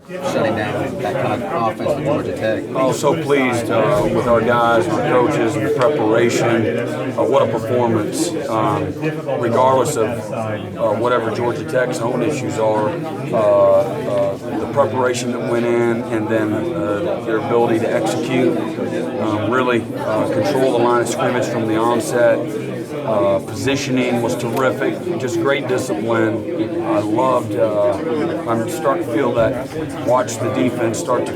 shutting down that kind of offense at Georgia Tech? Oh, so pleased with our guys, our coaches, and the preparation. What a performance. Regardless of whatever Georgia Tech's own issues are, the preparation that went in and then their ability to execute, really control the line of scrimmage from the onset. Positioning was terrific, just great discipline. I loved, I'm starting to feel that, watch the defense start to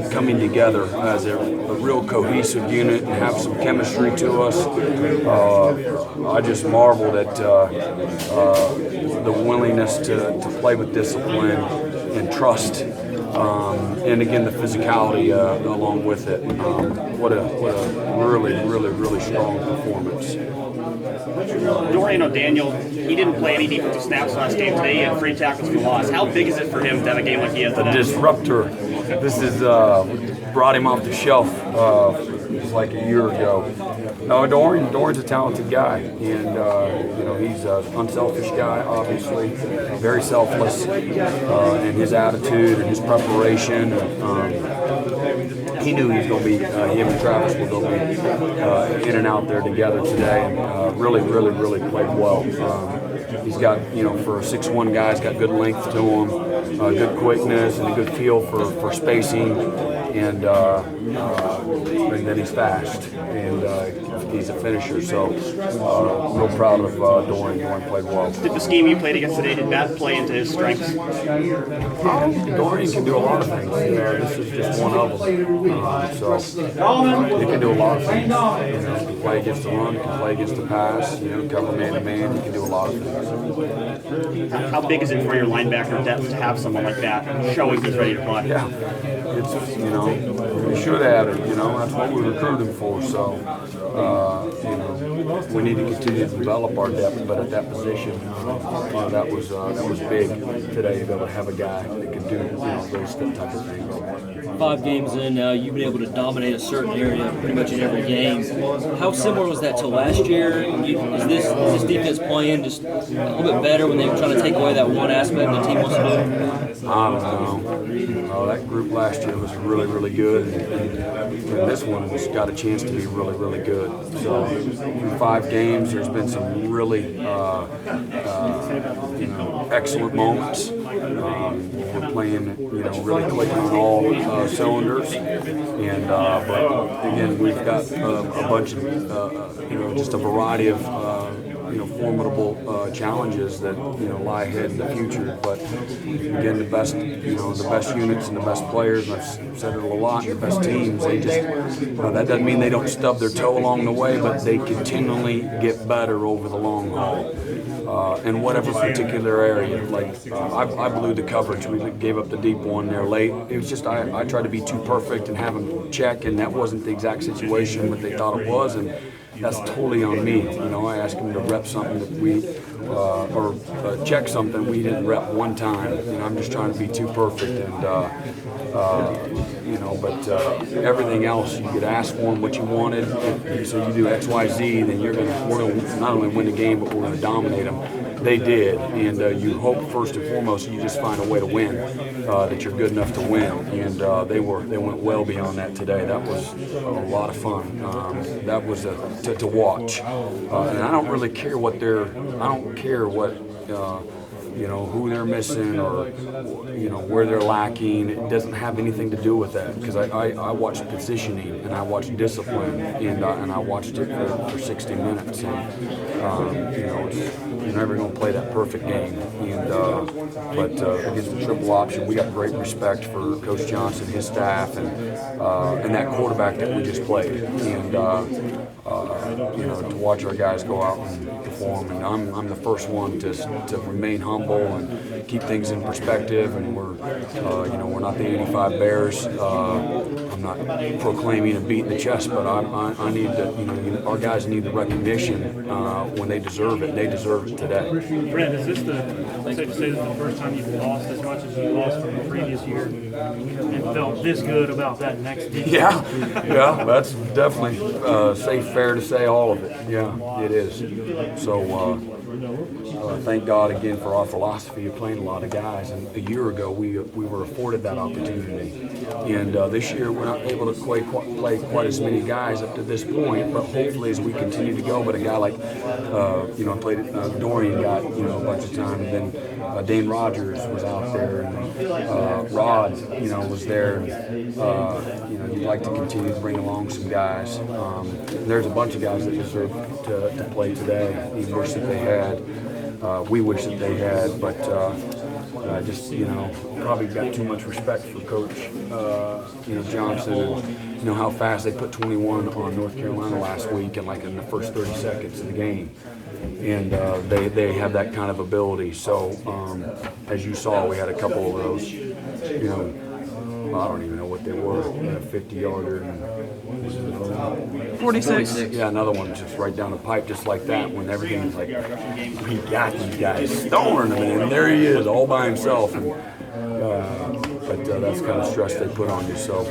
coming together as a real cohesive unit and have some chemistry to us. I just marveled at the willingness to play with discipline and trust. And again, the physicality along with it. What a really strong performance. Dorian O'Daniel, he didn't play any defensive snaps last game today. He had 3 tackles for loss. How big is it for him to have a game like he has today? A disruptor. This is brought him off the shelf like a year ago. No, Dorian's a talented guy, and he's an unselfish guy, obviously, very selfless in his attitude and his preparation. He knew he was going to be, him and Travis were going to be in and out there together today, and really played well. He's got, for a 6'1" guy, he's got good length to him, good quickness, and a good feel for spacing, and then he's fast, and he's a finisher. So, real proud of Dorian. Dorian played well. Did the scheme you played against today, did that play into his strengths? Dorian can do a lot of things. This is just one of them. So, he can do a lot of things. He can play against the run, he can play against the pass, cover man-to-man. He can do a lot of things. How big is it for your linebacker depth to have someone like that showing he's ready to play? Yeah, it's, we should have it, that's what we recruited him for. So, we need to continue to develop our depth, but at that position, that was big today to be able to have a guy that could do those type of things. 5 games in now, you've been able to dominate a certain area pretty much in every game. How similar was that to last year? Is this defense playing just a little bit better when they were trying to take away that one aspect the team wants to do? I don't know. That group last year was really good, and this one has got a chance to be really good. So through 5 games, there's been some really excellent moments. We're playing, really clicking on all cylinders, and but again, we've got a bunch of just a variety of formidable challenges that lie ahead in the future. But again, the best units and the best players, and I've said it a lot, the best teams, they just that doesn't mean they don't stub their toe along the way, but they continually get better over the long haul. In whatever particular area, like I blew the coverage. We gave up the deep one there late. It was just I tried to be too perfect and have them check, and that wasn't the exact situation that they thought it was, and that's totally on me. I asked them to rep something that we or check something we didn't rep one time. I'm just trying to be too perfect, and but everything else, you could ask for them what you wanted. So you do X, Y, Z, then we're gonna not only win the game, but we're gonna dominate them. They did, and you hope first and foremost you just find a way to win, that you're good enough to win, and they went well beyond that today. That was a lot of fun. That was to watch, and I don't really care what who they're missing or where they're lacking. It doesn't have anything to do with that, because I watched positioning and I watched discipline, and I watched it for 60 minutes, and you're never going to play that perfect game, but against the triple option, we got great respect for Coach Johnson, his staff, and that quarterback that we just played, and to watch our guys go out and perform. And I'm the first one to remain humble and keep things in perspective. And we're not the '85 Bears. I'm not proclaiming a beat in the chest, but I need to. Our guys need the recognition when they deserve it. They deserve it today. Brent, is this safe to say this is the first time you've lost as much as you lost from the previous year, and felt this good about that next game? Yeah, that's definitely fair to say all of it. Yeah, it is. So thank God again for our philosophy of playing a lot of guys. And a year ago, we were afforded that opportunity. And this year, we're not able to play quite as many guys up to this point. But hopefully, as we continue to go, but a guy like, played Dorian got, a bunch of time. And then Dane Rogers was out there. And Rod, was there. You'd like to continue to bring along some guys. There's a bunch of guys that deserve to play today. We wish that they had. We wish that they had, but just probably got too much respect for Coach Johnson and how fast they put 21 on North Carolina last week and in the first 30 seconds of the game, and they have that kind of ability. So as you saw, we had a couple of those. I don't even know what they were. 50-yarder and 46. Yeah, another one just right down the pipe, just like that. When everything's like, we got these guys throwing them, and there he is, all by himself. And, but that's kind of stress they put on you. So,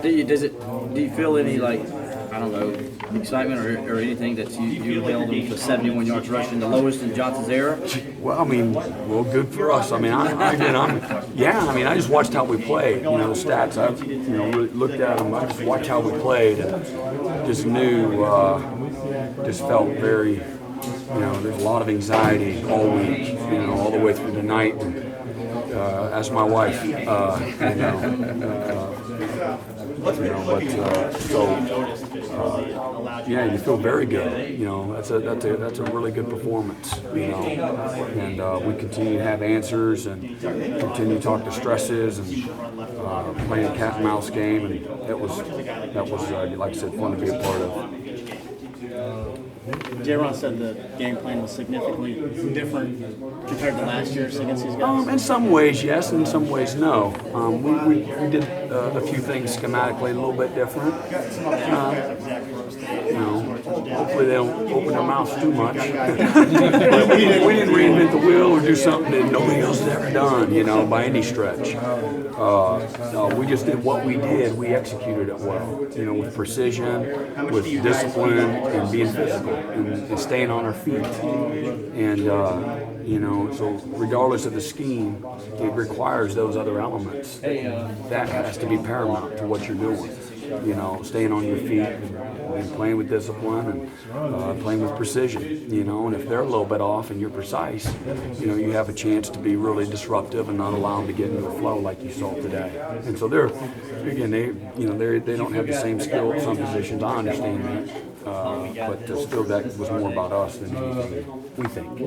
Do you feel any excitement or anything that you held them to 71 yards rushing, the lowest in Johnson's era? Well, good for us. I just watched how we played. The stats. I, really looked at them. I just watched how we played and just knew, just felt very, there's a lot of anxiety all week, all the way through the night. And, ask my wife, you feel very good. That's a really good performance. And we continue to have answers and continue to talk to stresses and playing a cat and mouse game, and that was like I said, fun to be a part of. J-Ron said the game plan was significantly different compared to last year's against these guys. In some ways, yes. In some ways, no. We did a few things schematically a little bit different. Hopefully they don't open their mouths too much. But we didn't reinvent the wheel or do something that nobody else has ever done, by any stretch. We just did what we did. We executed it well, with precision, with discipline, and being physical, and staying on our feet. And, so regardless of the scheme, it requires those other elements. That has to be paramount to what you're doing. Staying on your feet and playing with discipline and playing with precision, and if they're a little bit off and you're precise, you have a chance to be really disruptive and not allow them to get into the flow like you saw today. And so they don't have the same skill at some positions. I understand that, but still that was more about us than anything, we think.